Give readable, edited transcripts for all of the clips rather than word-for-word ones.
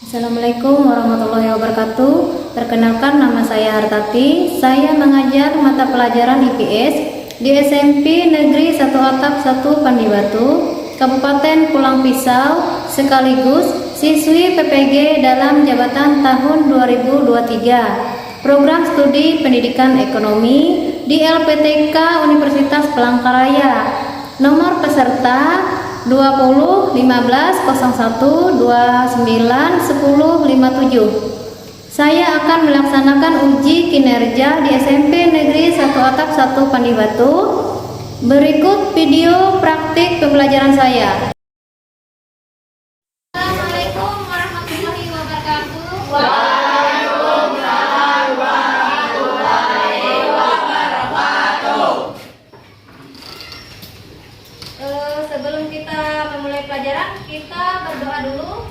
Assalamualaikum warahmatullahi wabarakatuh. Perkenalkan, nama saya Hartati. Saya mengajar mata pelajaran IPS di SMP Negeri 1 Atap 1 Pandibatu, Kabupaten Pulang Pisau, sekaligus siswi PPG dalam jabatan tahun 2023. Program Studi Pendidikan Ekonomi di LPTK Universitas Palangkaraya. Nomor peserta 20 15 01 29 10 57. Saya akan melaksanakan uji kinerja di SMP Negeri 1 Atap 1 Pandibatu. Berikut video praktik pembelajaran saya. Assalamualaikum warahmatullahi wabarakatuh. Waalaikumsalam warahmatullahi wabarakatuh. Sebelum kita memulai pelajaran, kita berdoa dulu.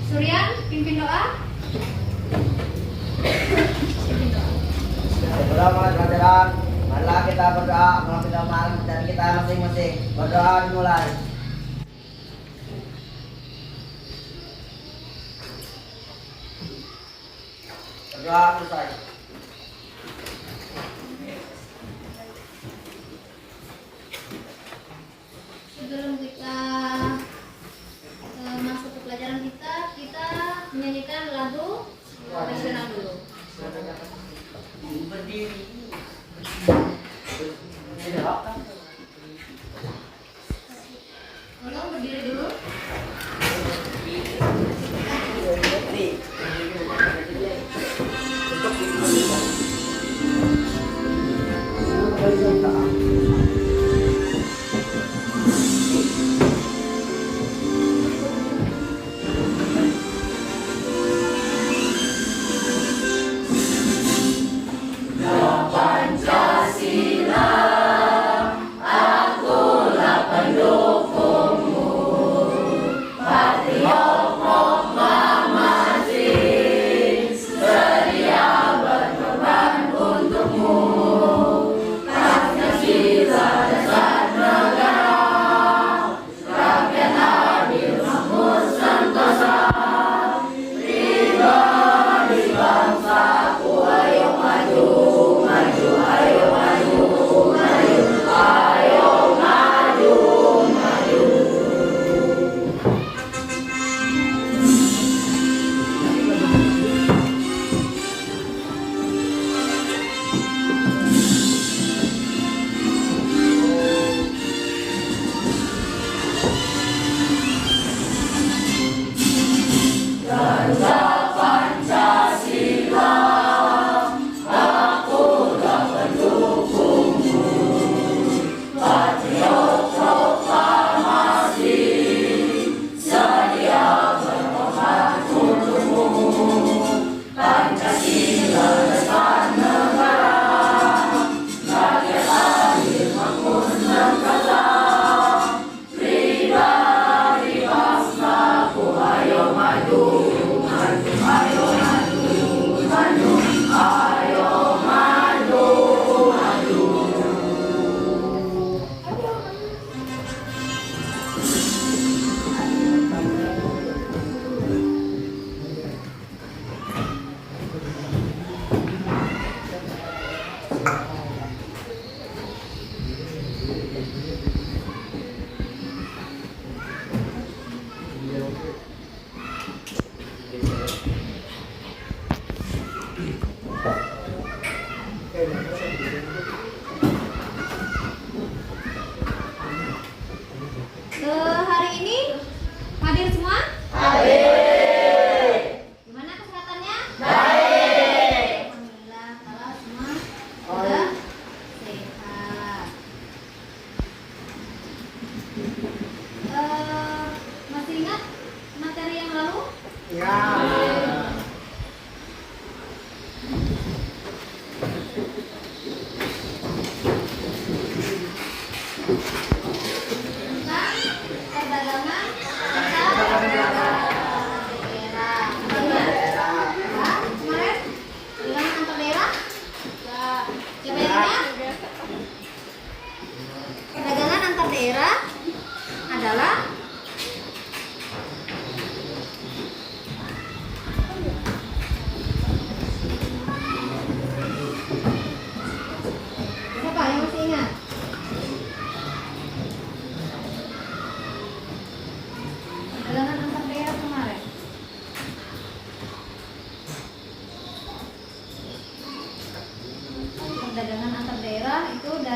Suryan, pimpin doa. Sebelum mulai pelajaran, marilah kita berdoa melalui doa dan kita masing-masing. Berdoa dimulai. Berdoa selesai. Sebelum kita masuk ke pelajaran kita menyanyikan lagu nasional dulu. Berdiri. Tolong berdiri dulu. Hari ini hadir semua? Hadir. Gimana kesehatannya? Baik. Alhamdulillah, kalau semua sudah sehat. Masih ingat materi yang lalu? Ya. Perdagangan antar daerah adalah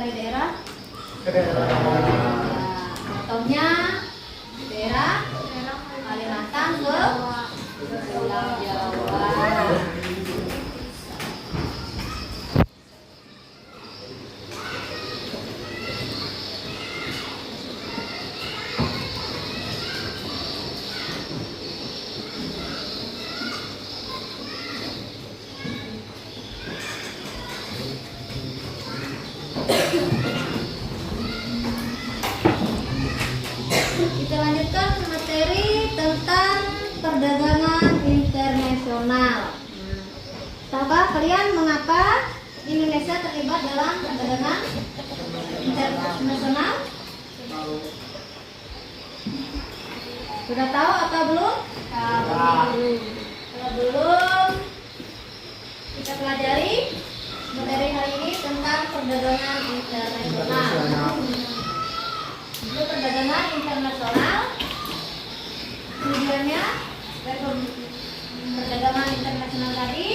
dari daerah? Nah, contohnya daerah Kalimantan ke Pulau Jawa. Kita lanjutkan materi tentang perdagangan internasional. Tahukah kalian mengapa Indonesia terlibat dalam perdagangan internasional? Sudah tahu atau belum? Kalau belum, kita pelajari materi hari ini tentang perdagangan internasional. Itu perdagangan internasional, tujuannya perdagangan internasional tadi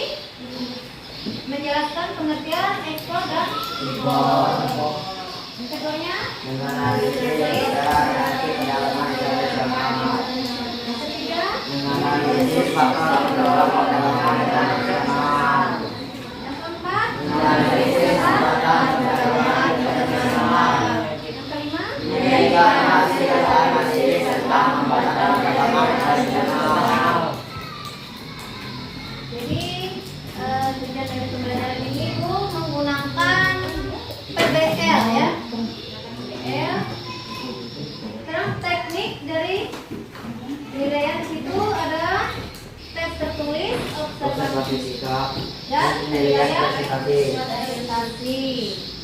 menjelaskan pengertian ekspor dan impor. Yang keduanya Menganalisis interaksi pendalaman internasional. yang ketiga Menganalisis faktor pendorong perdagangan internasional. yang keempat Menganalisis hambatan perdagangan internasional. yang kelima Menjadikan hasil analisis tentang hambatan perdagangan internasional. Jadi tujuan dari pembelajaran ini Bu menggunakan PBL ya. PBL. Sekarang teknik dari penilaian situ adalah tes tertulis, Observasi observasi sikap dan penilaian penilaian presentasi. presentasi.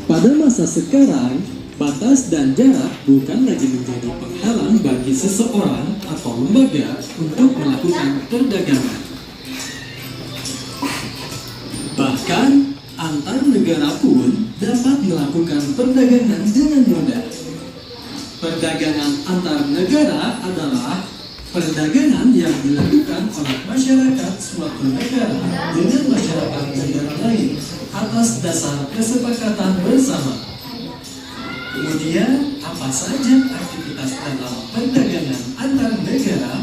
Pada masa sekarang, batas dan jarak bukan lagi menjadi penghalang bagi seseorang atau lembaga untuk melakukan perdagangan. Bahkan, antar negara pun dapat melakukan perdagangan dengan mudah. Perdagangan antar negara adalah perdagangan yang dilakukan oleh masyarakat suatu negara dengan masyarakat negara lain atas dasar kesepakatan bersama. Kemudian, apa saja aktivitas dalam perdagangan antar negara?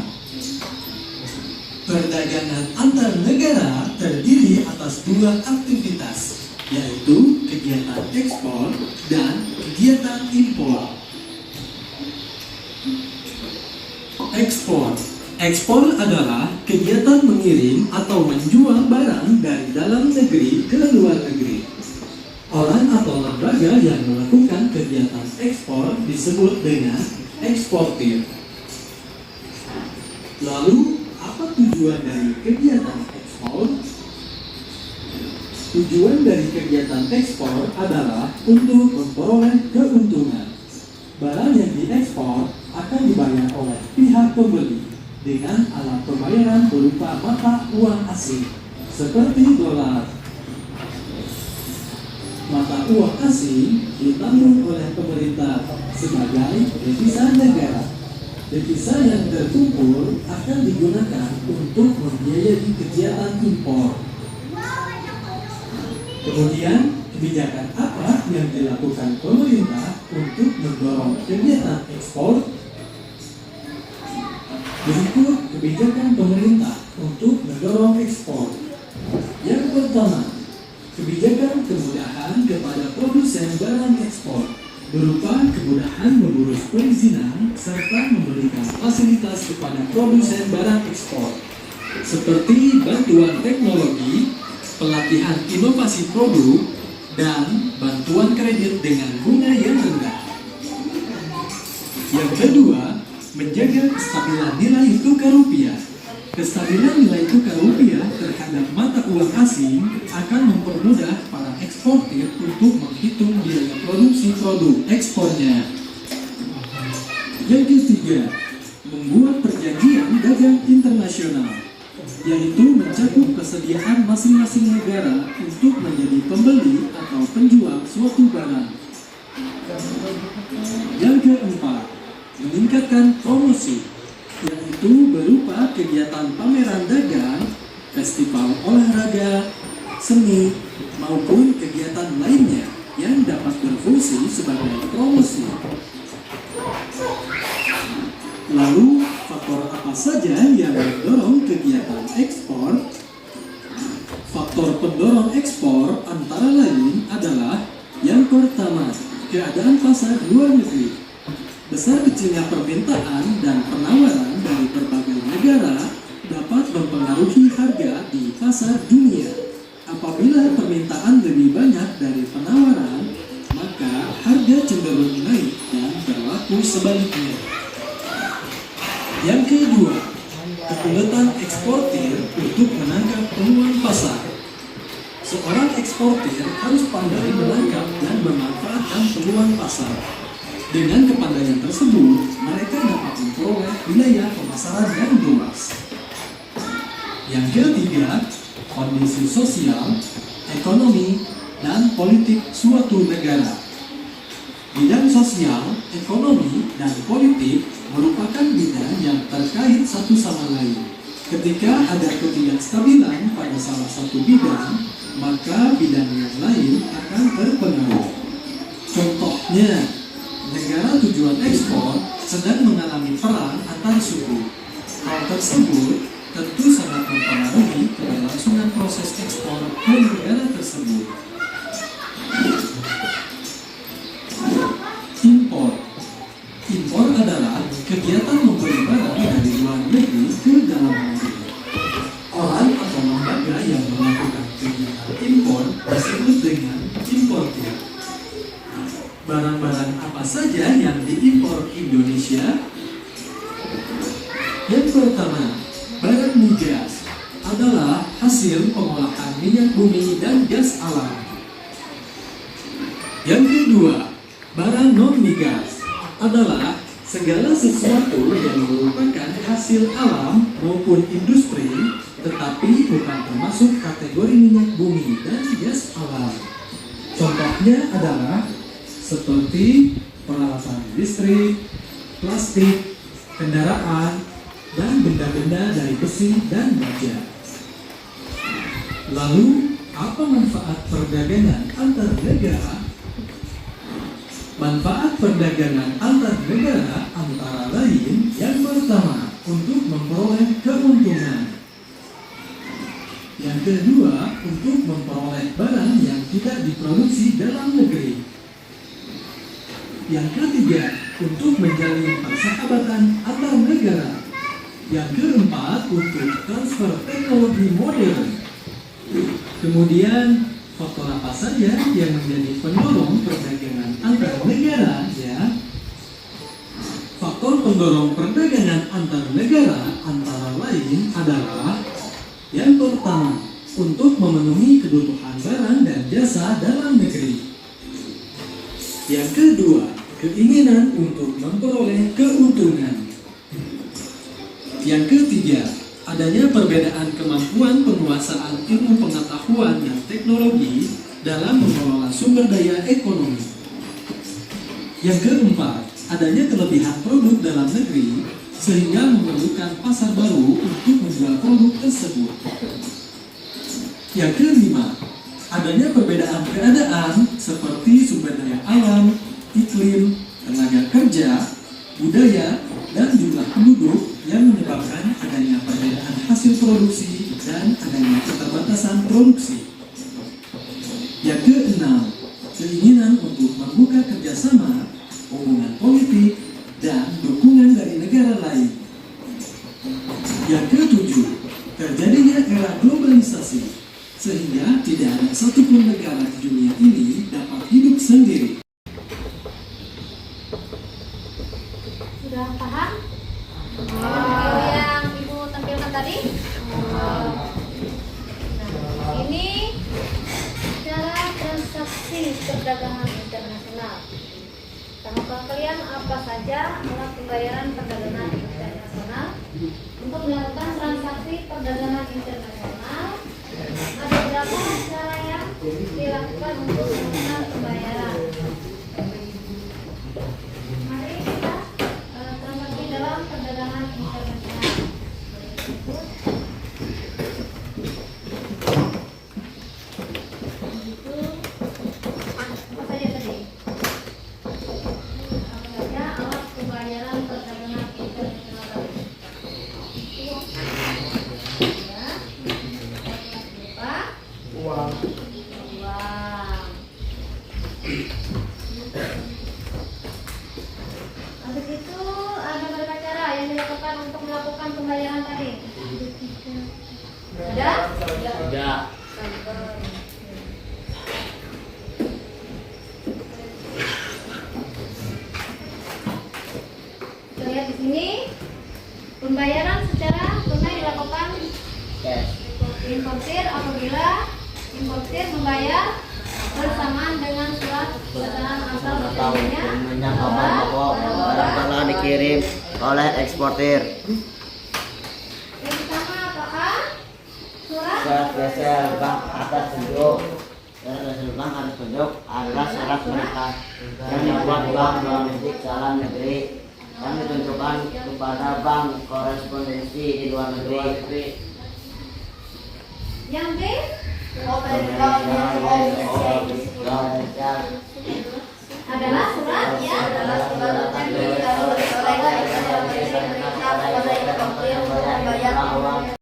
Perdagangan antar negara terdiri atas dua aktivitas, yaitu kegiatan ekspor dan kegiatan impor. Ekspor adalah kegiatan mengirim atau menjual barang dari dalam negeri ke luar negeri. Orang atau lembaga yang melakukan kegiatan ekspor disebut dengan eksportir. Lalu, apa tujuan dari kegiatan ekspor? Tujuan dari kegiatan ekspor adalah untuk memperoleh keuntungan. Barang yang diekspor akan dibayar oleh pihak pembeli dengan alat pembayaran berupa mata uang asing seperti dolar. Mata uang asing ditanggung oleh pemerintah sebagai devisa negara. Devisa yang terkumpul akan digunakan untuk membiayai kegiatan impor. Kemudian, kebijakan apa yang dilakukan pemerintah untuk mendorong kegiatan ekspor? Berikut kebijakan pemerintah untuk mendorong ekspor. Yang pertama, kebijakan kemudahan kepada produsen barang ekspor berupa kemudahan mengurus perizinan serta memberikan fasilitas kepada produsen barang ekspor seperti bantuan teknologi, pelatihan inovasi produk, dan bantuan kredit dengan bunga yang rendah. Yang kedua, menjaga kestabilan nilai tukar rupiah. Kestabilan nilai tukar rupiah terhadap mata uang asing akan mempermudah para eksportir untuk menghitung biaya produksi produk ekspornya. Yang ketiga, membuat perjanjian dagang internasional, yaitu mencakup kesediaan masing-masing negara untuk menjadi pembeli atau penjual suatu barang. Yang keempat, meningkatkan promosi, yaitu berupa kegiatan pameran dagang, festival olahraga, seni, maupun kegiatan lainnya yang dapat berfungsi sebagai promosi. Lalu, faktor apa saja yang mendorong kegiatan ekspor? Faktor pendorong ekspor antara lain adalah yang pertama, keadaan pasar luar negeri. Besar kecilnya permintaan dan penawaran dari berbagai negara dapat mempengaruhi harga di pasar dunia. Apabila permintaan lebih banyak dari penawaran, maka harga cenderung naik dan berlaku sebaliknya. Yang kedua, kekuatan eksportir untuk menangkap peluang pasar. Seorang eksportir harus pandai menangkap dan memanfaatkan peluang pasar. Dengan kepandaian tersebut, mereka dapat memperoleh wilayah pemasaran yang luas. Yang ketiga, kondisi sosial, ekonomi, dan politik suatu negara. Bidang sosial, ekonomi, dan politik merupakan bidang yang terkait satu sama lain. Ketika ada ketidakstabilan pada salah satu bidang, maka bidang yang lain akan terpengaruh. Contohnya, negara tujuan ekspor sedang mengalami perang antar suku. Hal tersebut tentu sangat mempengaruhi keberlangsungan proses ekspor ke negara tersebut. Impor adalah kegiatan membeli barang dari luar negeri ke dalam negeri. Orang atau lembaga yang melakukan kegiatan impor disebut dengan importir. Barang-barang apa saja yang diimpor Indonesia? Yang pertama, barang migas adalah hasil pengolahan minyak bumi dan gas alam. Yang kedua, barang non-migas adalah segala sesuatu yang merupakan hasil alam maupun industri, tetapi bukan termasuk kategori minyak bumi dan gas alam. Contohnya adalah seperti peralatan listrik, plastik, kendaraan, dan benda-benda dari besi dan baja. Lalu, apa manfaat perdagangan antar negara? Manfaat perdagangan antar negara antara lain yang pertama, untuk memperoleh keuntungan. Yang kedua, untuk memperoleh barang yang tidak diproduksi dalam negeri. Yang ketiga, untuk menjalin persahabatan antar negara. Yang keempat, untuk transfer teknologi modern. Kemudian, faktor apa saja yang menjadi pendorong perdagangan antar negara, ya? Faktor pendorong perdagangan antar negara antara lain adalah yang pertama, untuk memenuhi kebutuhan barang dan jasa dalam negeri. Yang kedua, keinginan untuk memperoleh keuntungan. Yang ketiga, adanya perbedaan kemampuan penguasaan ilmu pengetahuan dan teknologi dalam mengelola sumber daya ekonomi. Yang keempat, adanya kelebihan produk dalam negeri sehingga memerlukan pasar baru untuk menjual produk tersebut. Yang kelima, adanya perbedaan keadaan seperti sumber daya alam, iklim, tenaga kerja, budaya, dan jumlah penduduk yang menyebabkan adanya perbedaan hasil produksi dan adanya keterbatasan produksi. Yang keenam, keinginan untuk membuka kerjasama, hubungan politik, dan dukungan dari negara lain. Yang ketujuh, terjadinya era globalisasi, sehingga tidak ada satupun negara di dunia ini dapat hidup sendiri. Sudah paham? Yang Ibu tampilkan tadi? Ini cara transaksi perdagangan internasional. Tahukah kalian apa saja alat pembayaran pembayaran perdagangan internasional. Untuk melakukan transaksi perdagangan internasional, ada beberapa cara yang dilakukan untuk melakukan pembayaran. Mari kita transaksi dalam perdagangan internasional. Apa saja tadi? Apa saja alat pembayaran perdagangan internasional tadi? Ya, apa? Uang. Uang. Habis itu ada beberapa cara yang dilakukan untuk melakukan pembayaran tadi. Ada? Tidak. Kita lihat di sini pembayaran secara tunai dilakukan Cash. importir apabila importir membayar bersamaan dengan surat keterangan asal usulnya Barang telah dikirim oleh eksportir. yang pertama apakah surat Surat gesel bank atas tunjuk. Surat gesel bank atas tunjuk adalah surat perintah yang dibuat bank domestik dalam negeri yang ditunjukkan kepada bank korespondensi di luar negeri. yang B adalah surat ya adalah surat yang diberikan oleh eksportir untuk membayar uang.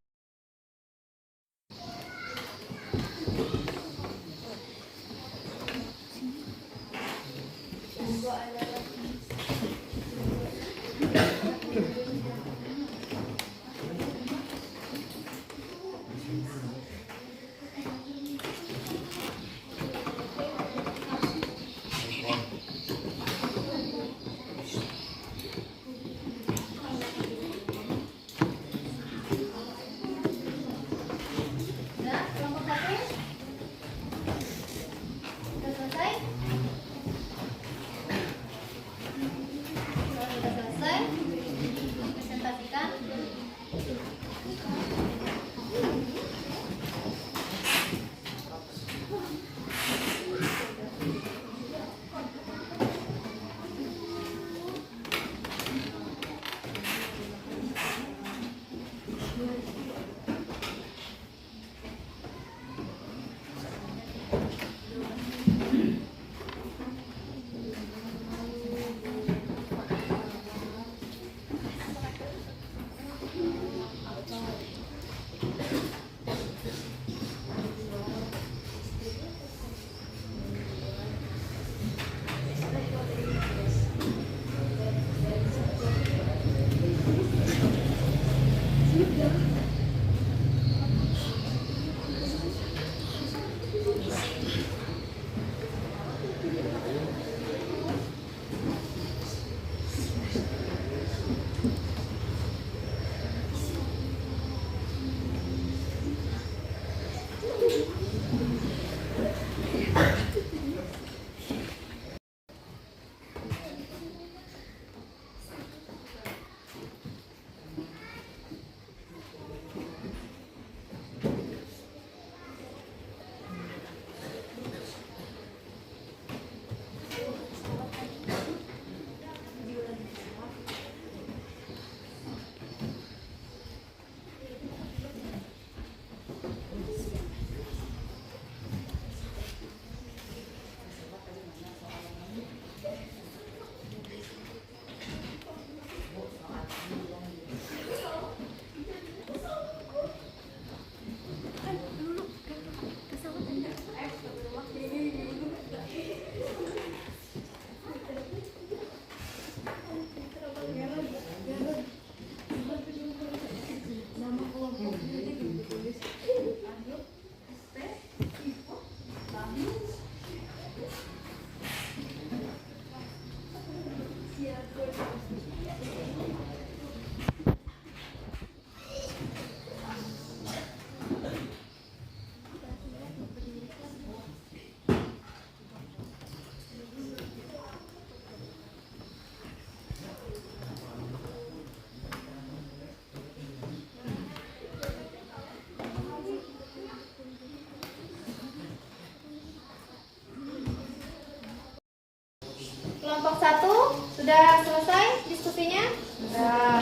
Sudah selesai diskusinya? Sudah.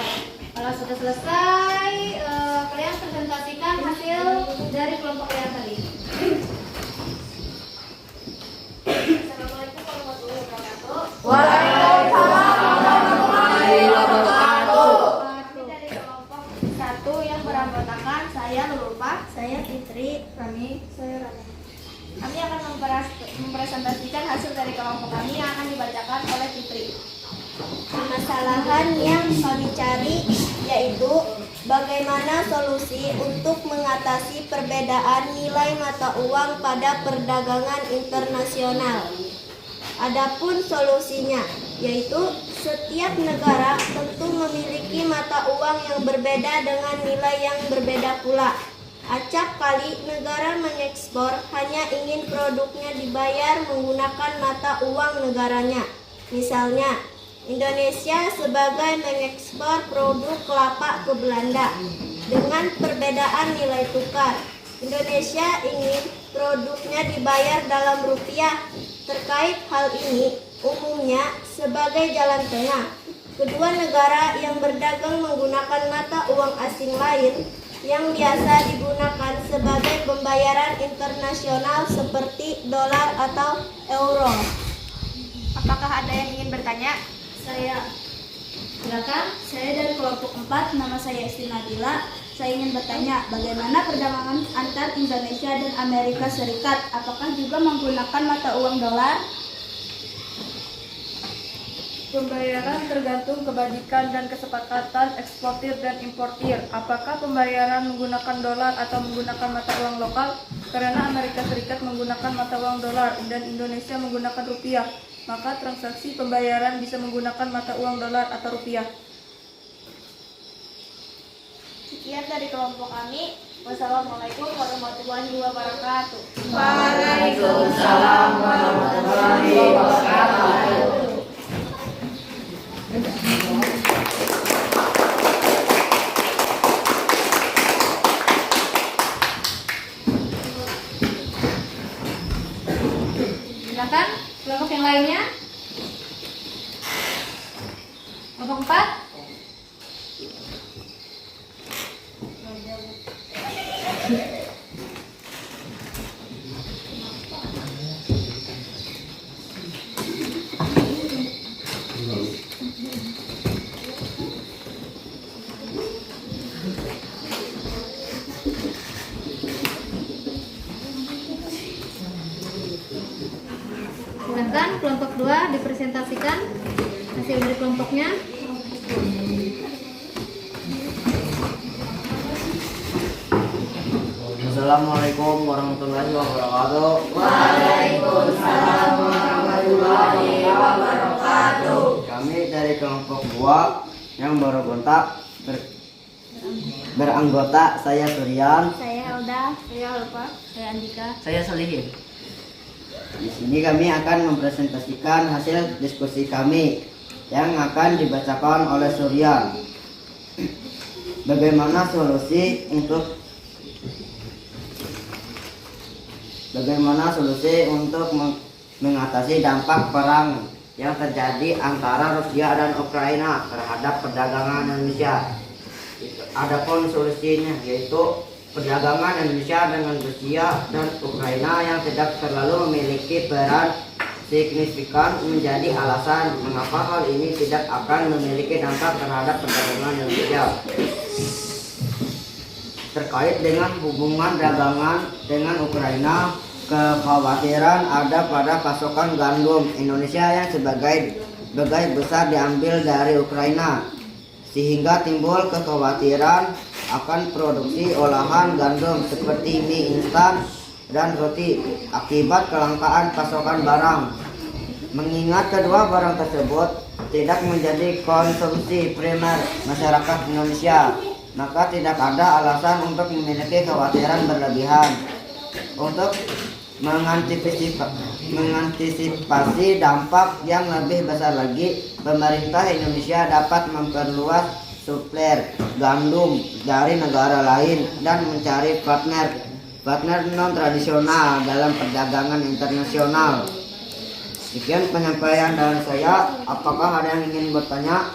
Kalau sudah selesai, kalian presentasikan hasil dari kelompok yang tadi. Assalamualaikum warahmatullahi wabarakatuh. Waalaikumsalam warahmatullahi wabarakatuh. Kami dari kelompok 1 yang beranggotakan saya Lulupa, saya Fitri, Rani, saya Rani. Kami akan mempresentasikan hasil dari kelompok kami yang akan dibacakan oleh Fitri. Permasalahan yang kami cari yaitu bagaimana solusi untuk mengatasi perbedaan nilai mata uang pada perdagangan internasional. Adapun solusinya yaitu setiap negara tentu memiliki mata uang yang berbeda dengan nilai yang berbeda pula. Acap kali negara mengekspor hanya ingin produknya dibayar menggunakan mata uang negaranya. Misalnya, Indonesia sebagai mengekspor produk kelapa ke Belanda dengan perbedaan nilai tukar. Indonesia ingin produknya dibayar dalam rupiah. Terkait hal ini, umumnya sebagai jalan tengah, kedua negara yang berdagang menggunakan mata uang asing lain yang biasa digunakan sebagai pembayaran internasional seperti dolar atau euro. Apakah ada yang ingin bertanya? Saya Silakan. dari kelompok 4, nama saya Isti Nabila. Saya ingin bertanya, bagaimana perdagangan antar Indonesia dan Amerika Serikat? Apakah juga menggunakan mata uang dolar? Pembayaran tergantung kebajikan dan kesepakatan eksportir dan importir. Apakah pembayaran menggunakan dolar atau menggunakan mata uang lokal? Karena Amerika Serikat menggunakan mata uang dolar dan Indonesia menggunakan rupiah, maka transaksi pembayaran bisa menggunakan mata uang dolar atau rupiah. Sekian dari kelompok kami. Wassalamualaikum warahmatullahi wabarakatuh. Waalaikumsalam warahmatullahi wabarakatuh. Silakan kelompok yang lainnya. Kelompok 4. Silakan kelompok 2 dipresentasikan hasil dari kelompoknya. Assalamualaikum warahmatullahi wabarakatuh. Waalaikumsalam warahmatullahi wabarakatuh. Kami dari kelompok 2 yang beranggota saya Suryan, Saya Helda. Saya Alfa. Saya Andika. saya Solihin. Di sini kami akan mempresentasikan hasil diskusi kami yang akan dibacakan oleh Suryan. Bagaimana solusi untuk mengatasi dampak perang yang terjadi antara Rusia dan Ukraina terhadap perdagangan Indonesia. Adapun solusinya yaitu perdagangan Indonesia dengan Rusia dan Ukraina yang tidak terlalu memiliki peran signifikan menjadi alasan mengapa hal ini tidak akan memiliki dampak terhadap perdagangan Indonesia. Terkait dengan hubungan dagangan dengan Ukraina, kekhawatiran ada pada pasokan gandum Indonesia yang sebagai besar diambil dari Ukraina, sehingga timbul kekhawatiran akan produksi olahan gandum seperti mie instan dan roti akibat kelangkaan pasokan barang. Mengingat kedua barang tersebut tidak menjadi konsumsi primer masyarakat Indonesia, maka tidak ada alasan untuk memiliki kekhawatiran berlebihan. Untuk mengantisipasi dampak yang lebih besar lagi, pemerintah Indonesia dapat memperluas supplier gandum dari negara lain dan mencari partner non tradisional dalam perdagangan internasional. Sekian penyampaian dari saya. Apakah ada yang ingin bertanya?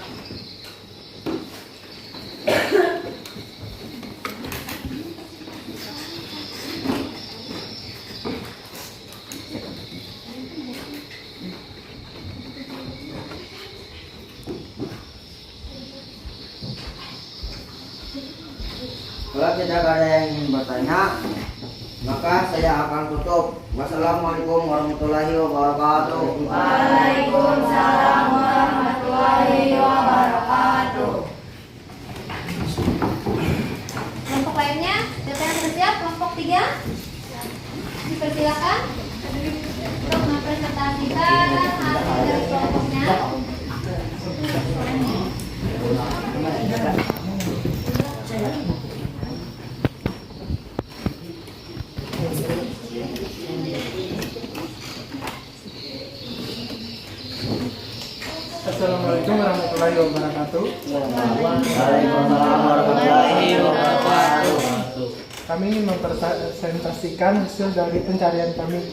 Kalau tidak ada yang ingin bertanya, maka saya akan tutup. Wassalamualaikum warahmatullahi wabarakatuh. Waalaikumsalam warahmatullahi wabarakatuh. Kelompok lainnya, siapa yang bersiap? Kelompok 3, dipersilakan untuk mempresentasikan hasil dari kelompoknya. Assalamualaikum warahmatullahi wabarakatuh. Waalaikumsalam warahmatullahi wabarakatuh. Kami ingin mempresentasikan hasil dari pencarian kami.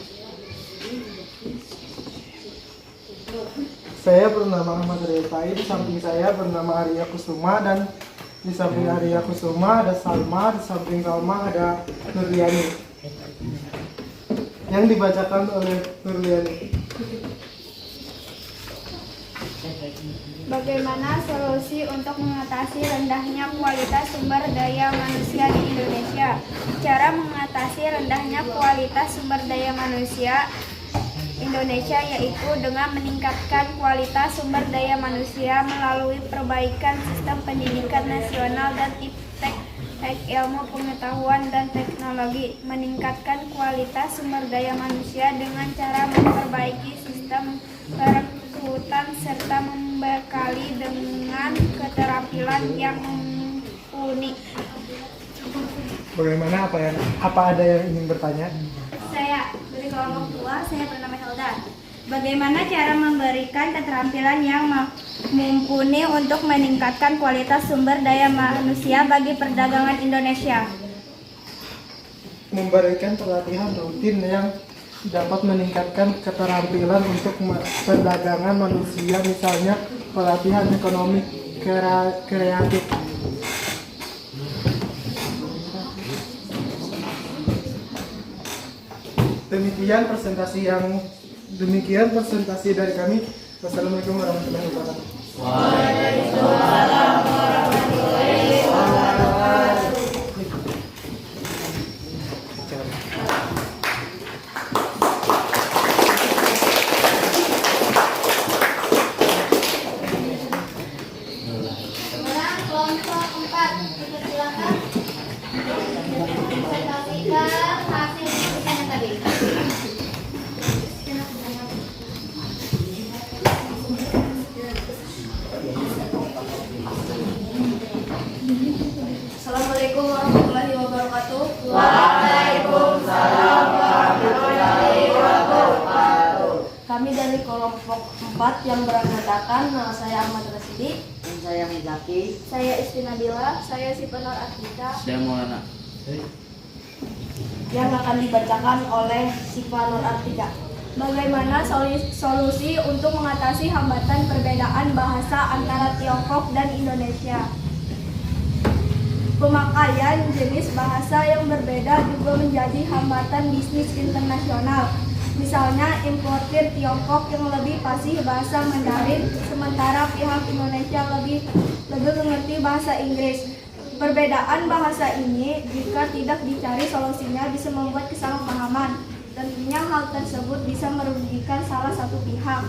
Saya bernama Ahmad Rifai, di samping saya bernama Arya Kusuma, dan di samping Arya Kusuma ada Salma, di samping Salma ada Nurliani. Yang dibacakan oleh Nurliani. Bagaimana solusi untuk mengatasi rendahnya kualitas sumber daya manusia di Indonesia? Cara mengatasi rendahnya kualitas sumber daya manusia Indonesia yaitu dengan meningkatkan kualitas sumber daya manusia melalui perbaikan sistem pendidikan nasional dan iptek ilmu pengetahuan dan teknologi. Meningkatkan kualitas sumber daya manusia dengan cara memperbaiki sistem perekrutan serta membekali dengan keterampilan yang mumpuni. Bagaimana, apa ada yang ingin bertanya? Saya dari kelompok 2, saya bernama Helda. Bagaimana cara memberikan keterampilan yang mumpuni untuk meningkatkan kualitas sumber daya manusia bagi perdagangan Indonesia? Memberikan pelatihan rutin yang dapat meningkatkan keterampilan untuk perdagangan manusia, misalnya pelatihan ekonomi kreatif. Demikian presentasi dari kami. Wassalamualaikum warahmatullahi wabarakatuh. Waalaikumsalam warahmatullahi wabarakatuh. Sekarang kelompok 4, dipersilakan presentasikan hasil diskusinya tadi. Assalamualaikum warahmatullahi wabarakatuh. Waalaikumsalam warahmatullahi wabarakatuh. Kami dari kelompok 4 yang beranggotakan, nama saya Ahmad Rasidi, Dan saya Mizaki. saya Istinabila, saya Sipanor Atika, Saya Maulana. yang akan dibacakan oleh Sipanor Atika. Bagaimana solusi untuk mengatasi hambatan perbedaan bahasa antara Tiongkok dan Indonesia? Pemakaian jenis bahasa yang berbeda juga menjadi hambatan bisnis internasional. Misalnya importir Tiongkok yang lebih fasih bahasa Mandarin, sementara pihak Indonesia lebih mengerti bahasa Inggris. Perbedaan bahasa ini jika tidak dicari solusinya bisa membuat kesalahpahaman. Tentunya hal tersebut bisa merugikan salah satu pihak.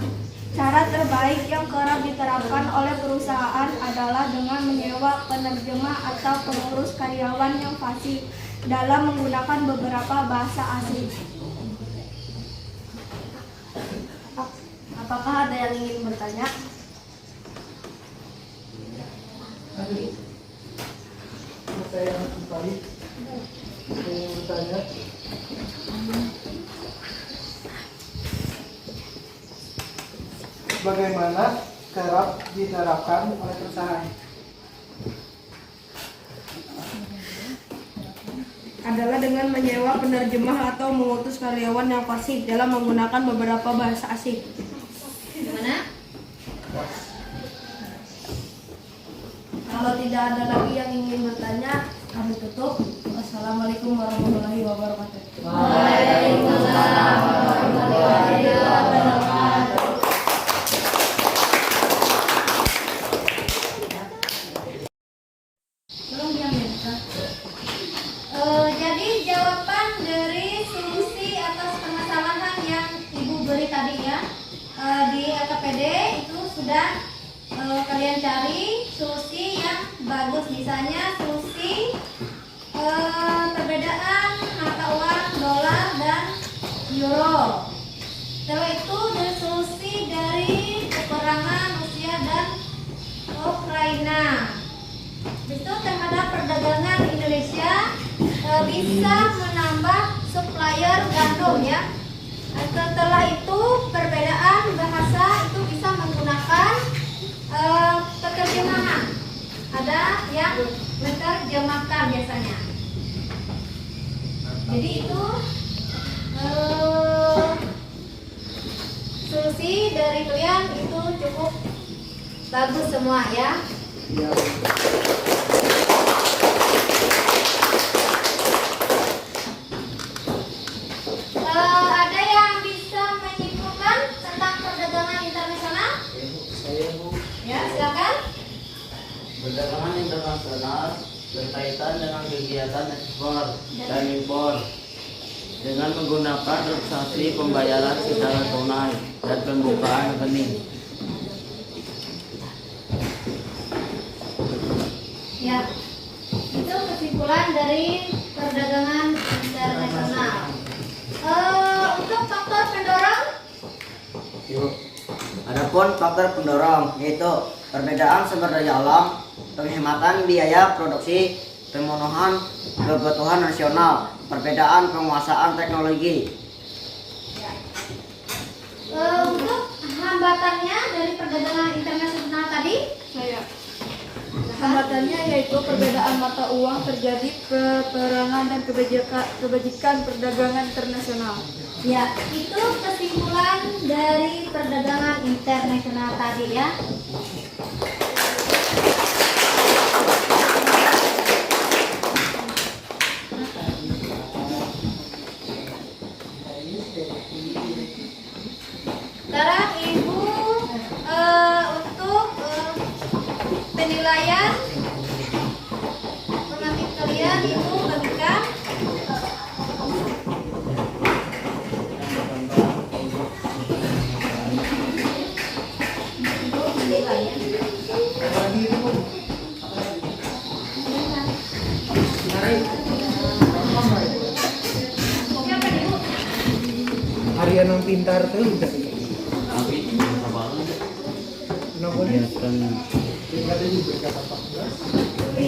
Cara terbaik yang kerap diterapkan oleh perusahaan adalah dengan menyewa penerjemah atau pengurus karyawan yang fasih dalam menggunakan beberapa bahasa asing. Apakah ada yang ingin bertanya? Saya kembali ingin bertanya. Bagaimana kerap diterapkan oleh perusahaan? adalah dengan menyewa penerjemah atau mengutus karyawan yang fasih dalam menggunakan beberapa bahasa asing. Gimana? Kalau tidak ada lagi yang ingin bertanya, kami tutup. Wassalamualaikum warahmatullahi wabarakatuh. Waalaikumsalam warahmatullahi wabarakatuh. Tolong diam ya, Kak. Jadi jawaban dari solusi atas permasalahan yang Ibu beri tadi ya di LKPD itu sudah kalian cari solusi yang bagus, misalnya solusi perbedaan mata uang dolar dan euro. Setelah itu dari solusi dari peperangan Rusia dan Ukraina. Itu terhadap perdagangan Indonesia bisa menambah supplier gandum ya. Setelah itu perbedaan bahasa itu bisa menggunakan penerjemahan. Ada yang menerjemahkan biasanya. Jadi itu solusi dari kalian itu cukup bagus semua ya. Ada yang bisa menyimpulkan tentang perdagangan internasional? Ya, silakan. Perdagangan internasional berkaitan dengan kegiatan ekspor dan impor dengan menggunakan transaksi pembayaran secara tunai dan pembukaan rekening. Ya, itu kesimpulan dari perdagangan internasional. Untuk faktor pendorong, Adapun faktor pendorong yaitu perbedaan sumber daya alam, penghematan biaya produksi, pemenuhan kebutuhan nasional, perbedaan penguasaan teknologi. untuk hambatannya dari perdagangan internasional tadi, Hambatannya yaitu perbedaan mata uang, terjadi peperangan dan kebijakan perdagangan internasional. ya itu kesimpulan dari perdagangan internasional tadi ya. Sekarang Ibu untuk penilaian formatif kalian Ibu bagikan. Ibu penilaian. Siapa Ibu? Harian yang pintar tuh udah. Kenapa nih? Tingkatnya juga kata 14.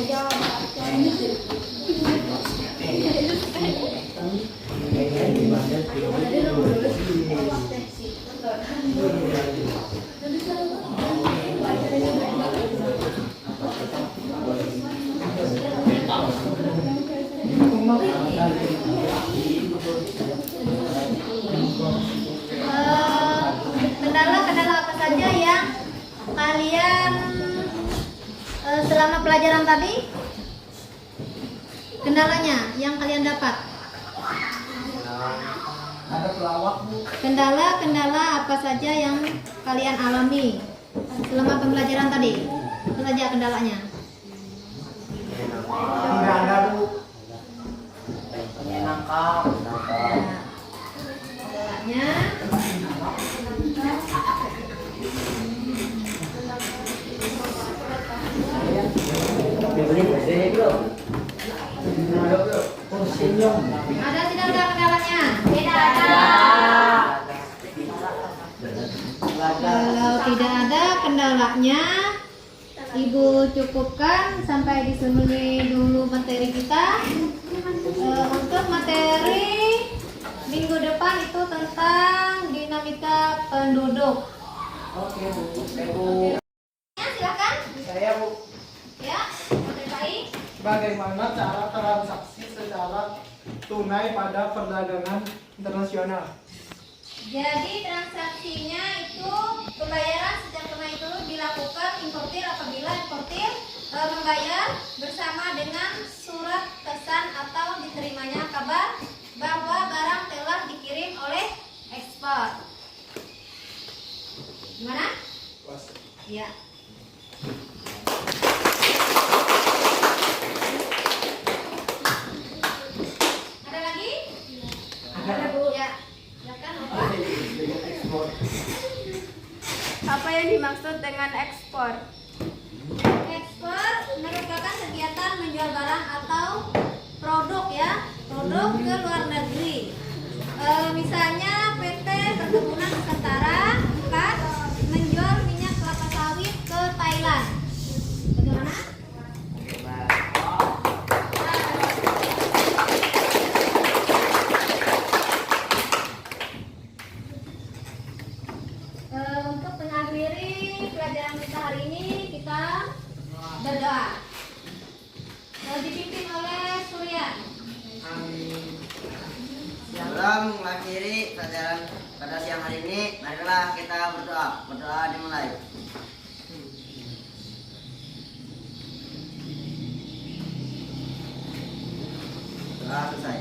Jalan. Kendala-kendala apa saja yang kalian selama pelajaran tadi? Kendalanya yang kalian dapat? Ada pelawak Bu. Kendala-kendala apa saja yang kalian alami selama pembelajaran tadi? Apa saja kendalanya? Tidak ada Bu. Menyenangkan. Ya. kendalanya. Ada tidak ada kendalanya? Tidak ada. Kalau tidak ada kendalanya, Ibu cukupkan sampai di sini dulu materi kita. Untuk materi minggu depan itu tentang dinamika penduduk. Oke Bu. Ya, silakan. Saya Bu. Ya, materi baik. Bagaimana cara transaksi secara tunai pada perdagangan internasional? Jadi transaksinya itu pembayaran secara tunai itu dilakukan importir apabila importir membayar bersama dengan surat pesan atau diterimanya kabar bahwa barang telah dikirim oleh ekspor. Gimana? Iya. Ada lagi? Ada Bu. Ya. Silakan Bapak. Apa yang dimaksud dengan ekspor? Ekspor merupakan kegiatan menjual barang atau produk ya, produk ke luar negeri. Misalnya PT Perkebunan Nusantara akan menjual minyak kelapa sawit ke Thailand. Bagaimana? Untuk mengakhiri pelajaran kita hari ini, kita berdoa. Dipimpin oleh Surya. Sebelum mengakhiri pelajaran pada siang hari ini, marilah kita berdoa. Berdoa dimulai. Doa selesai.